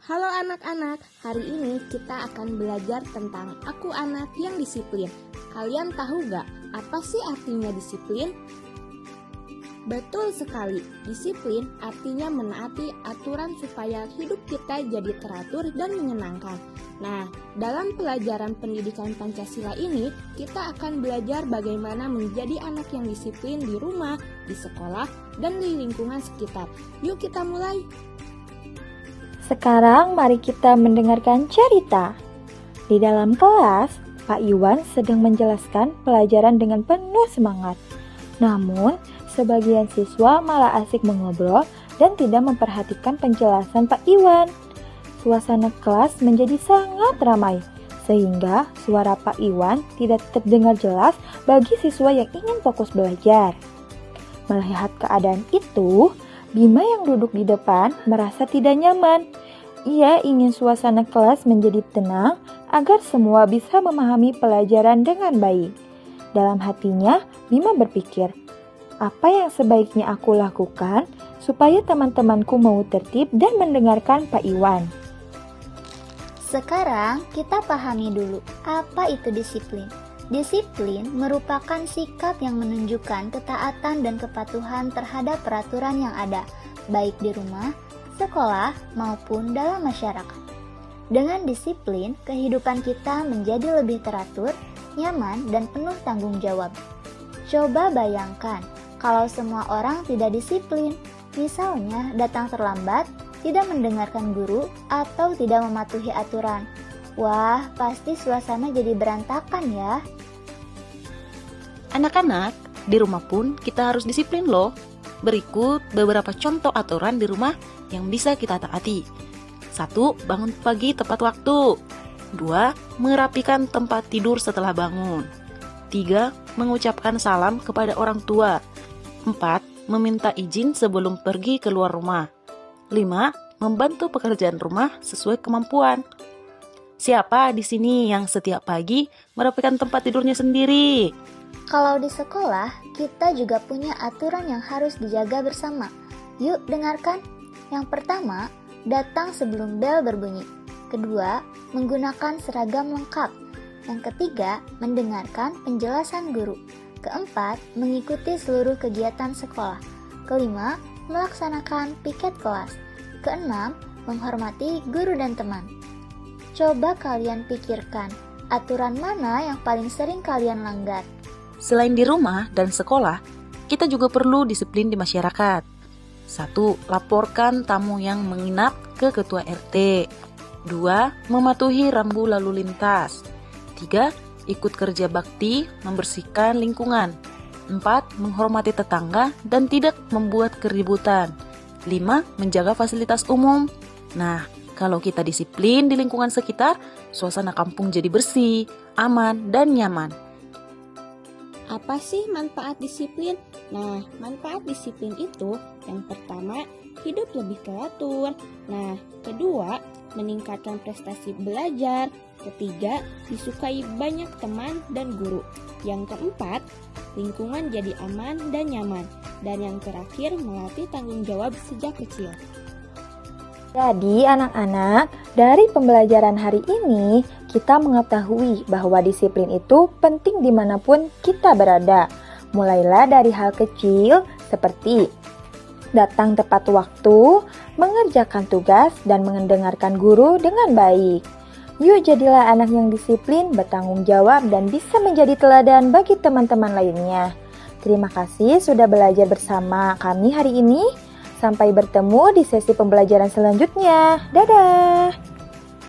Halo anak-anak, hari ini kita akan belajar tentang aku anak yang disiplin. Kalian tahu gak apa sih artinya disiplin? Betul sekali, disiplin artinya menaati aturan supaya hidup kita jadi teratur dan menyenangkan. Nah, dalam pelajaran pendidikan Pancasila ini, kita akan belajar bagaimana menjadi anak yang disiplin di rumah, di sekolah, dan di lingkungan sekitar. Yuk kita mulai! Sekarang mari kita mendengarkan cerita. Di dalam kelas, Pak Iwan sedang menjelaskan pelajaran dengan penuh semangat. Namun, sebagian siswa malah asik mengobrol dan tidak memperhatikan penjelasan Pak Iwan. Suasana kelas menjadi sangat ramai, sehingga suara Pak Iwan tidak terdengar jelas bagi siswa yang ingin fokus belajar. Melihat keadaan itu, Bima yang duduk di depan merasa tidak nyaman. Ia ingin suasana kelas menjadi tenang agar semua bisa memahami pelajaran dengan baik. Dalam hatinya, Bima berpikir, apa yang sebaiknya aku lakukan supaya teman-temanku mau tertib dan mendengarkan Pak Iwan? Sekarang kita pahami dulu apa itu disiplin. Disiplin merupakan sikap yang menunjukkan ketaatan dan kepatuhan terhadap peraturan yang ada, baik di rumah, sekolah, maupun dalam masyarakat. Dengan disiplin, kehidupan kita menjadi lebih teratur, nyaman, dan penuh tanggung jawab. Coba bayangkan, kalau semua orang tidak disiplin, misalnya datang terlambat, tidak mendengarkan guru, atau tidak mematuhi aturan. Wah, pasti suasana jadi berantakan ya. Anak-anak, di rumah pun kita harus disiplin loh. Berikut beberapa contoh aturan di rumah yang bisa kita taati. 1. Bangun pagi tepat waktu. 2. Merapikan tempat tidur setelah bangun. 3. Mengucapkan salam kepada orang tua. 4. Meminta izin sebelum pergi keluar rumah. 5. Membantu pekerjaan rumah sesuai kemampuan. Siapa di sini yang setiap pagi merapikan tempat tidurnya sendiri? Kalau di sekolah, kita juga punya aturan yang harus dijaga bersama. Yuk dengarkan. Yang pertama, datang sebelum bel berbunyi. Kedua, menggunakan seragam lengkap. Yang ketiga, mendengarkan penjelasan guru. Keempat, mengikuti seluruh kegiatan sekolah. Kelima, melaksanakan piket kelas. Keenam, menghormati guru dan teman. Coba kalian pikirkan, aturan mana yang paling sering kalian langgar? Selain di rumah dan sekolah, kita juga perlu disiplin di masyarakat. 1. Laporkan tamu yang menginap ke ketua RT. 2. Mematuhi rambu lalu lintas. 3. Ikut kerja bakti membersihkan lingkungan. 4. Menghormati tetangga dan tidak membuat keributan. 5. Menjaga fasilitas umum. Nah, kalau kita disiplin di lingkungan sekitar, suasana kampung jadi bersih, aman, dan nyaman. Apa sih manfaat disiplin? Nah, manfaat disiplin itu yang pertama, hidup lebih teratur. Nah, kedua, meningkatkan prestasi belajar. Ketiga, disukai banyak teman dan guru. Yang keempat, lingkungan jadi aman dan nyaman. Dan yang terakhir, melatih tanggung jawab sejak kecil. Jadi anak-anak, dari pembelajaran hari ini, kita mengetahui bahwa disiplin itu penting dimanapun kita berada. Mulailah dari hal kecil seperti datang tepat waktu, mengerjakan tugas, dan mendengarkan guru dengan baik. Yuk jadilah anak yang disiplin, bertanggung jawab, dan bisa menjadi teladan bagi teman-teman lainnya. Terima kasih sudah belajar bersama kami hari ini. Sampai bertemu di sesi pembelajaran selanjutnya. Dadah!